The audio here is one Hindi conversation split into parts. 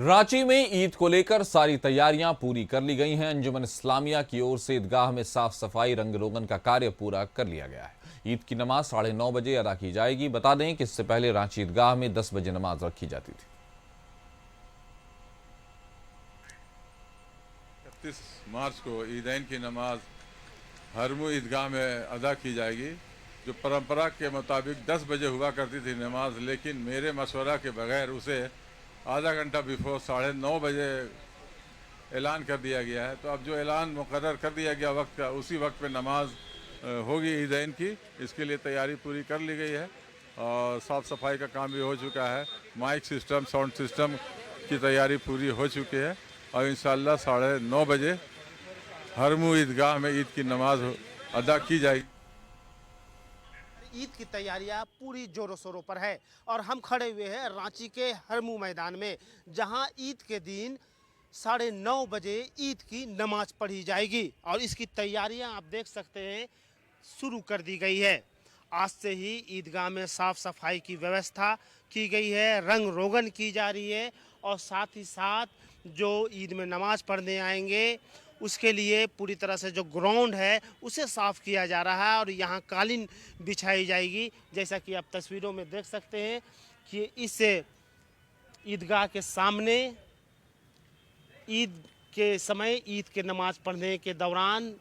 रांची में ईद को लेकर सारी तैयारियां पूरी कर ली गई हैं। अंजुमन इस्लामिया की ओर से ईदगाह में साफ सफाई रंग रोगन का कार्य पूरा कर लिया गया है। ईद की नमाज 9:30 बजे अदा की जाएगी। बता दें कि इससे पहले रांची ईदगाह में 10 बजे नमाज रखी जाती थी। 31 मार्च को ईदैन की नमाज हरमू ईदगाह में अदा की जाएगी। जो परंपरा के मुताबिक 10 बजे हुआ करती थी नमाज, लेकिन मेरे मशवरा के बगैर उसे आधा घंटा बिफोर 9:30 बजे ऐलान कर दिया गया है। तो अब जो ऐलान मुकर्रर कर दिया गया वक्त का, उसी वक्त पे नमाज होगी ईदैन की। इसके लिए तैयारी पूरी कर ली गई है और साफ़ सफाई का काम भी हो चुका है। माइक सिस्टम, साउंड सिस्टम की तैयारी पूरी हो चुकी है और इंशाअल्लाह 9:30 बजे हरमू ईदगाह में ईद की नमाज अदा की जाएगी। ईद की तैयारियां पूरी जोरों शोरों पर है और हम खड़े हुए हैं रांची के हरमू मैदान में, जहां ईद के दिन 9:30 बजे ईद की नमाज पढ़ी जाएगी और इसकी तैयारियां आप देख सकते हैं शुरू कर दी गई है। आज से ही ईदगाह में साफ सफाई की व्यवस्था की गई है, रंग रोगन की जा रही है और साथ ही साथ जो ईद में नमाज पढ़ने आएंगे उसके लिए पूरी तरह से जो ग्राउंड है उसे साफ़ किया जा रहा है और यहाँ कालीन बिछाई जाएगी। जैसा कि आप तस्वीरों में देख सकते हैं कि इस ईदगाह के सामने ईद के समय, ईद के नमाज पढ़ने के दौरान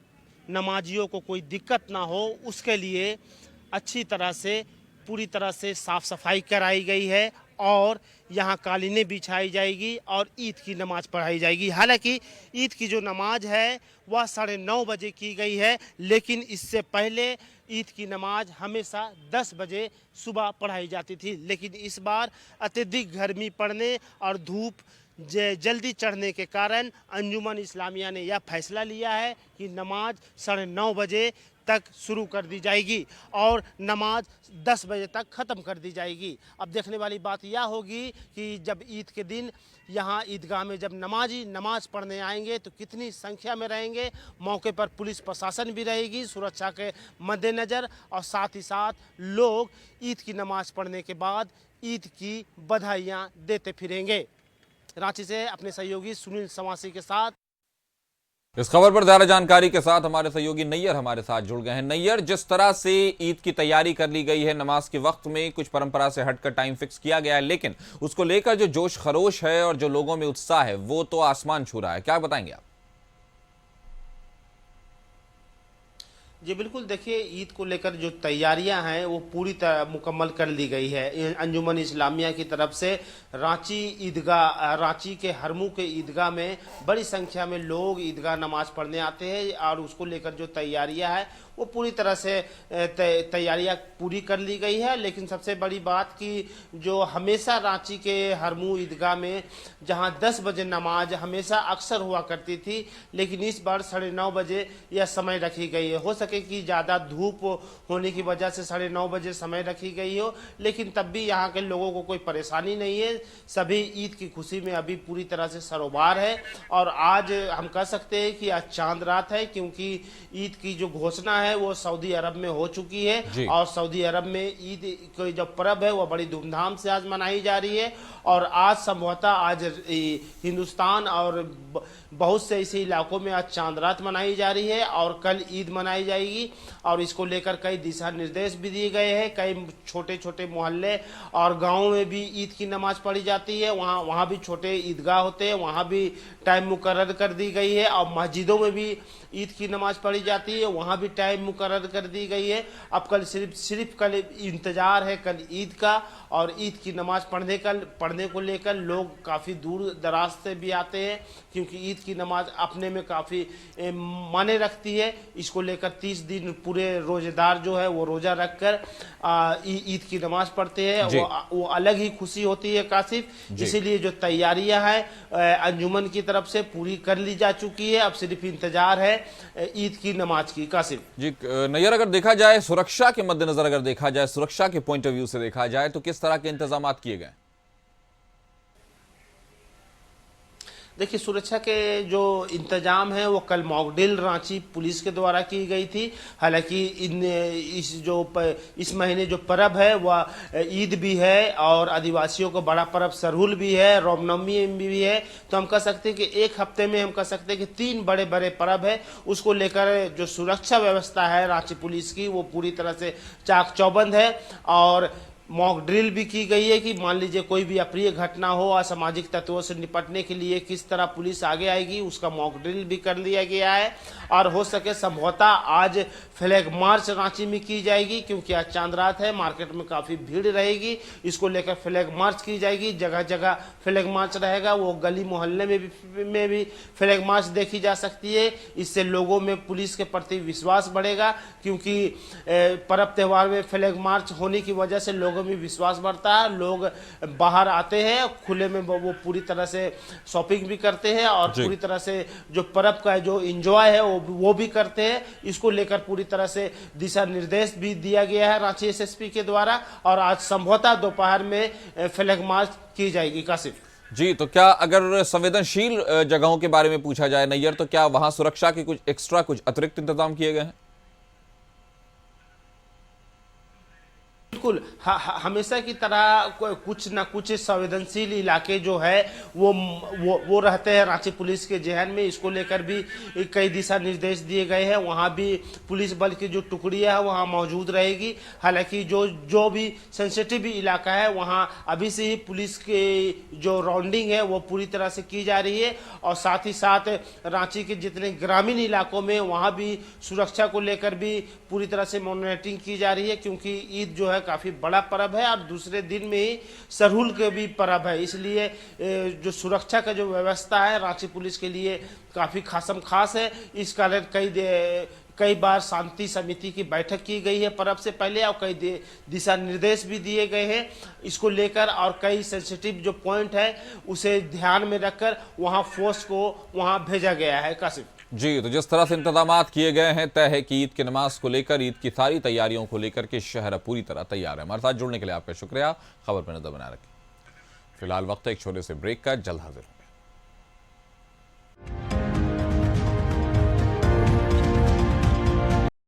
नमाजियों को कोई दिक्कत ना हो, उसके लिए अच्छी तरह से पूरी तरह से साफ़ सफाई कराई गई है और यहाँ कालीनें बिछाई जाएगी और ईद की नमाज पढ़ाई जाएगी। हालांकि ईद की जो नमाज है वह 9:30 बजे की गई है, लेकिन इससे पहले ईद की नमाज हमेशा 10 बजे सुबह पढ़ाई जाती थी। लेकिन इस बार अत्यधिक गर्मी पड़ने और धूप जल्दी चढ़ने के कारण अंजुमन इस्लामिया ने यह फैसला लिया है कि नमाज 9:30 बजे तक शुरू कर दी जाएगी और नमाज 10 बजे तक ख़त्म कर दी जाएगी। अब देखने वाली बात यह होगी कि जब ईद के दिन यहाँ ईदगाह में जब नमाजी नमाज पढ़ने आएंगे तो कितनी संख्या में रहेंगे। मौके पर पुलिस प्रशासन भी रहेगी सुरक्षा के मद्देनज़र और साथ ही साथ लोग ईद की नमाज पढ़ने के बाद ईद की बधाइयाँ देते फिरेंगे। रांची से अपने सहयोगी सुनील सवासी के साथ। इस खबर पर ज्यादा जानकारी के साथ हमारे सहयोगी नैयर हमारे साथ जुड़ गए हैं। नैयर, जिस तरह से ईद की तैयारी कर ली गई है, नमाज के वक्त में कुछ परंपरा से हटकर टाइम फिक्स किया गया है, लेकिन उसको लेकर जो जोश खरोश है और जो लोगों में उत्साह है वो तो आसमान छू रहा है। क्या बताएंगे आप? जी बिल्कुल, देखिए ईद को लेकर जो तैयारियां हैं वो पूरी तरह मुकम्मल कर ली गई है। अंजुमन इस्लामिया की तरफ से रांची के हरमू के ईदगाह में बड़ी संख्या में लोग ईदगाह नमाज पढ़ने आते हैं और उसको लेकर जो तैयारियां हैं वो पूरी तरह से तैयारियां पूरी कर ली गई है। लेकिन सबसे बड़ी बात कि जो हमेशा रांची के हरमू ईदगाह में जहां 10 बजे नमाज हमेशा अक्सर हुआ करती थी, लेकिन इस बार 9:30 बजे यह समय रखी गई है। हो सके कि ज़्यादा धूप होने की वजह से 9:30 बजे समय रखी गई हो, लेकिन तब भी यहाँ के लोगों को कोई परेशानी नहीं है। सभी ईद की खुशी में अभी पूरी तरह से सरोबार है और आज हम कह सकते हैं कि आज चांद रात है, क्योंकि ईद की जो घोषणा है वो सऊदी अरब में हो चुकी है और सऊदी अरब में ईद की जो पर्व है वो बड़ी धूमधाम से आज मनाई जा रही है। और आज संभवतः आज हिंदुस्तान और बहुत से ऐसे इलाकों में आज चांद रात मनाई जा रही है और कल ईद मनाई जाएगी और इसको लेकर कई दिशा निर्देश भी दिए गए हैं। कई छोटे छोटे मोहल्ले और गाँव में भी ईद की नमाज पढ़ी जाती है, वहाँ भी छोटे ईदगाह होते हैं, वहाँ भी टाइम मुकर्रर कर दी गई है और मस्जिदों में भी ईद की नमाज पढ़ी जाती है, वहाँ भी टाइम मुकर्रर कर दी गई है। अब कल सिर्फ कल इंतज़ार है कल ईद का और ईद की नमाज पढ़ने को लेकर लोग काफ़ी दूर दराज से भी आते हैं, क्योंकि ईद की नमाज अपने में काफ़ी माने रखती है। इसको लेकर 30 दिन पूरे रोज़ेदार जो है वो रोज़ा रखकर ईद की नमाज पढ़ते हैं। वो अलग ही खुशी होती है कासिफ। इसीलिए जो तैयारियां हैं अंजुमन की तरफ से पूरी कर ली जा चुकी है, अब सिर्फ इंतजार है ईद की नमाज की। कासिफ जी नैयर, अगर देखा जाए सुरक्षा के मद्देनजर, अगर देखा जाए सुरक्षा के पॉइंट ऑफ व्यू से देखा जाए तो किस तरह के इंतजाम किए गए? देखिए, सुरक्षा के जो इंतजाम है वो कल मॉकड्रिल रांची पुलिस के द्वारा की गई थी। हालांकि इस महीने जो पर्व है वह ईद भी है और आदिवासियों को बड़ा पर्व सरहुल भी है, रामनवमी भी है। तो हम कह सकते हैं कि एक हफ्ते में हम कह सकते हैं कि 3 बड़े बड़े पर्व है, उसको लेकर जो सुरक्षा व्यवस्था है रांची पुलिस की वो पूरी तरह से चाक चौबंद है। और मॉक ड्रिल भी की गई है कि मान लीजिए कोई भी अप्रिय घटना हो, असामाजिक तत्वों से निपटने के लिए किस तरह पुलिस आगे आएगी, उसका मॉक ड्रिल भी कर लिया गया है। और हो सके संभवतः आज फ्लैग मार्च रांची में की जाएगी, क्योंकि आज चांद रात है, मार्केट में काफ़ी भीड़ रहेगी। इसको लेकर फ्लैग मार्च की जाएगी, जगह जगह फ्लैग मार्च रहेगा। वो गली मोहल्ले में भी फ्लैग मार्च देखी जा सकती है। इससे लोगों में पुलिस के प्रति विश्वास बढ़ेगा, क्योंकि पर्व त्यौहार में फ्लैग मार्च होने की वजह से लोगों में विश्वास बढ़ता है। लोग बाहर आते हैं, खुले में वो पूरी तरह से शॉपिंग भी करते हैं और पूरी तरह से जो पर्व का जो एंजॉय है वो भी करते हैं। इसको लेकर पूरी तरह से दिशा निर्देश भी दिया गया है रांची एसएसपी के द्वारा, और आज संभवतः दोपहर में फ्लैग मार्च की जाएगी। कासिफ जी, तो क्या अगर संवेदनशील जगहों के बारे में पूछा जाए नैयर, तो क्या वहां सुरक्षा के कुछ एक्स्ट्रा, कुछ अतिरिक्त इंतजाम किए गए हैं? बिल्कुल, हमेशा की तरह कुछ ना कुछ संवेदनशील इलाके जो है वो रहते हैं रांची पुलिस के जहन में। इसको लेकर भी कई दिशा निर्देश दिए गए हैं। वहाँ भी पुलिस बल की जो टुकड़ियाँ है वहाँ मौजूद रहेगी। हालांकि जो भी सेंसिटिव इलाका है वहाँ अभी से ही पुलिस के जो राउंडिंग है वो पूरी तरह से की जा रही है। और साथ ही साथ रांची के जितने ग्रामीण इलाकों में वहाँ भी सुरक्षा को लेकर भी पूरी तरह से मॉनिटरिंग की जा रही है, क्योंकि ईद जो है काफी बड़ा पर्व है और दूसरे दिन में ही सरहुल के भी पर्व है। इसलिए जो सुरक्षा का जो व्यवस्था है रांची पुलिस के लिए काफी खासम खास है। इस कारण कई बार शांति समिति की बैठक की गई है पर्व से पहले, और कई दिशा निर्देश भी दिए गए हैं इसको लेकर। और कई सेंसिटिव जो पॉइंट है उसे ध्यान में रखकर वहां फोर्स को वहां भेजा गया है। कासिफ जी, तो जिस तरह से इंतजामात किए गए हैं, तय है कि ईद की नमाज को लेकर, ईद की सारी तैयारियों को लेकर के शहर पूरी तरह तैयार है। हमारे साथ जुड़ने के लिए आपका शुक्रिया। खबर पर नजर बनाए रखें। फिलहाल वक्त है एक छोटे से ब्रेक का, जल्द हाजिर हूं।